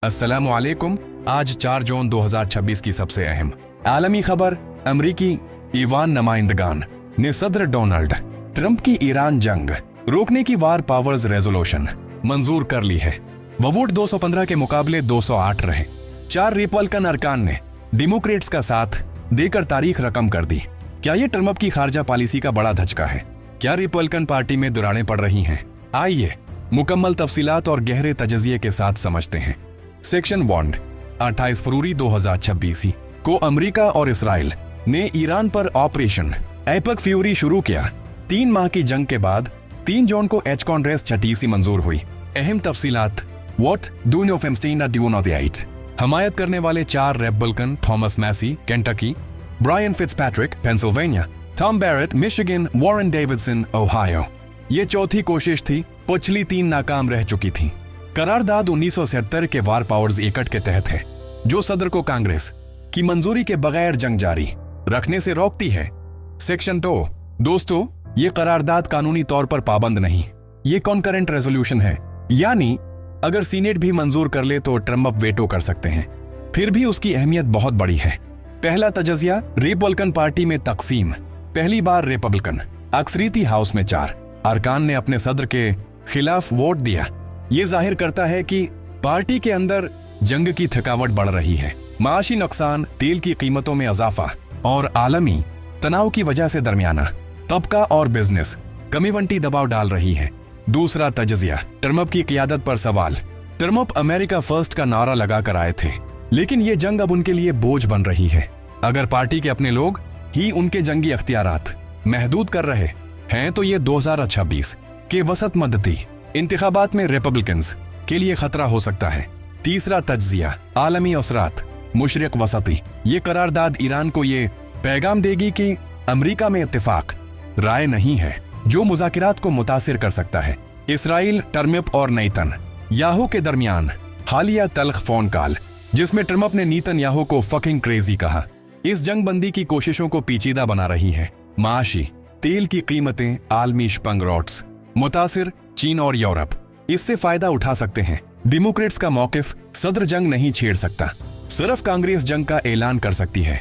अस्सलामु अलैकुम। आज 4 जून 2026 की सबसे अहम आलमी खबर। अमरीकी ईवान नुमाइंदगान ने सदर डोनाल्ड ट्रंप की ईरान जंग रोकने की वार पावर्स रेजोल्यूशन मंजूर कर ली है। वो वोट 215 के मुकाबले 208 रहे। 4 रिपब्लिकन अरकान ने डेमोक्रेट्स का साथ देकर तारीख रकम कर दी। क्या ये ट्रंप की खारजा पॉलिसी का बड़ा धचका है? क्या रिपब्लिकन पार्टी में दुराड़ें पड़ रही हैं? आइए मुकम्मल तफसीलात और गहरे तजज़िये के साथ समझते हैं। सेक्शन 1 28 फरवरी 2026 को अमेरिका और इसराइल ने ईरान पर ऑपरेशन एपक फ्यूरी शुरू किया। 3 माह की जंग के बाद 3 जून को एच कॉन्ग्रेस छठी मंजूर हुई। अहम तफसीलात। वॉट डू नो फेमस्टीना ड्यूनोदियाइट हमायत करने वाले 4 Republican Thomas Massie Kentucky, Brian Fitzpatrick Pennsylvania, Tom Barrett Michigan, Warren Davidson Ohio. ये चौथी कोशिश थी, पिछली 3 नाकाम रह चुकी थी। करारदाद 1970 के वार पावर्स एकट के तहत है, जो सदर को कांग्रेस की मंजूरी के बगैर जंग जारी रखने से रोकती है। सेक्शन 2 दोस्तों, ये करारदाद कानूनी तौर पर पाबंद नहीं, ये कॉन्करेंट रेजोल्यूशन है, यानी अगर सीनेट भी मंजूर कर ले तो ट्रंप वेटो कर सकते हैं। फिर भी उसकी अहमियत बहुत बड़ी है। पहला तजज़िया, रिपब्लिकन पार्टी में तकसीम। पहली बार रिपब्लिकन अक्सरियती हाउस में 4 अरकान ने अपने सदर के खिलाफ वोट दिया। ये जाहिर करता है कि पार्टी के अंदर जंग की थकावट बढ़ रही है। माशी नुकसान, तेल की कीमतों में इजाफा और आलमी तनाव की वजह से दरमियाना तबका और बिजनेस कमीवंटी दबाव डाल रही है। दूसरा तजज़िया, ट्रंप की क़ियादत पर सवाल। ट्रंप अमेरिका फर्स्ट का नारा लगाकर आए थे, लेकिन ये जंग अब उनके लिए बोझ बन रही है। अगर पार्टी के अपने लोग ही उनके जंगी अख्तियारात महदूद कर रहे हैं तो ये 2026 के वसत मदती इंतखाबात में रिपब्लिकन्स के लिए खतरा हो सकता है। तीसरा तजज़िया, आलमी असरात मुशरिक वसती। ये करारदाद ईरान को ये पैगाम देगी कि अमेरिका में इत्तेफाक राय नहीं है जो मुज़ाकिरात को मुतासिर कर सकता है। इसराइल, ट्रंप और नेतन याहू के दरमियान हालिया तल्ख फोन कॉल, जिसमें ट्रंप ने नेतन याहू को फकिंग क्रेजी कहा, इस जंग बंदी की कोशिशों को पेचीदा बना रही है। माशी, तेल की कीमतें, आलमी शपंग रोड्स मुतासिर चीन और यूरोप इससे फायदा उठा सकते हैं। डेमोक्रेट्स का मौकिफ, सदर जंग नहीं छेड़ सकता, सिर्फ कांग्रेस जंग का ऐलान कर सकती है।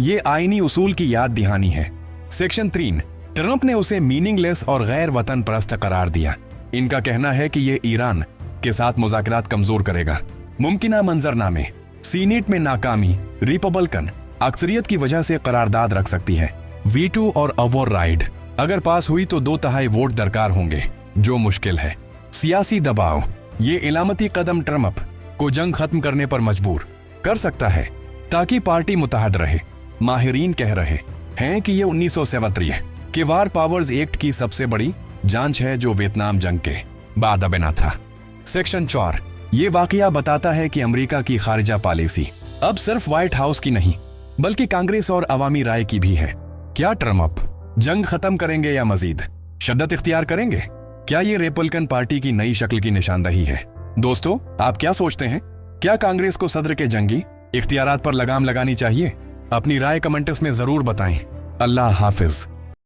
ये आईनी उसूल की याद दहानी है। सेक्शन 3 ट्रंप ने उसे मीनिंगलेस और गैर वतन परस्त करार दिया। इनका कहना है कि ये ईरान के साथ मुज़ाकरात कमजोर करेगा। मुमकिना मंजरनामे, सीनेट में नाकामी रिपब्लिकन अक्सरियत की वजह से करारदाद रख सकती है। वीटो और ओवरराइड अगर पास हुई तो 2/3 वोट दरकार होंगे, जो मुश्किल है। सियासी दबाव, ये इलामती कदम ट्रंप को जंग खत्म करने पर मजबूर कर सकता है ताकि पार्टी मुतहद रहे। माहिरीन कह रहे हैं कि ये 1973 के वार पावर्स एक्ट की सबसे बड़ी जांच है, जो वियतनाम जंग के बाद बना था। सेक्शन 4 ये वाकया बताता है कि अमेरिका की खारिजा पॉलिसी अब सिर्फ व्हाइट हाउस की नहीं, बल्कि कांग्रेस और अवामी राय की भी है। क्या ट्रंप जंग खत्म करेंगे या मजीद शद्दत इख्तियार करेंगे? क्या ये रिपब्लिकन पार्टी की नई शक्ल की निशानदही है? दोस्तों, आप क्या सोचते हैं? क्या कांग्रेस को सदर के जंगी इख्तियारात पर लगाम लगानी चाहिए? अपनी राय कमेंट्स में जरूर बताएं। अल्लाह हाफिज।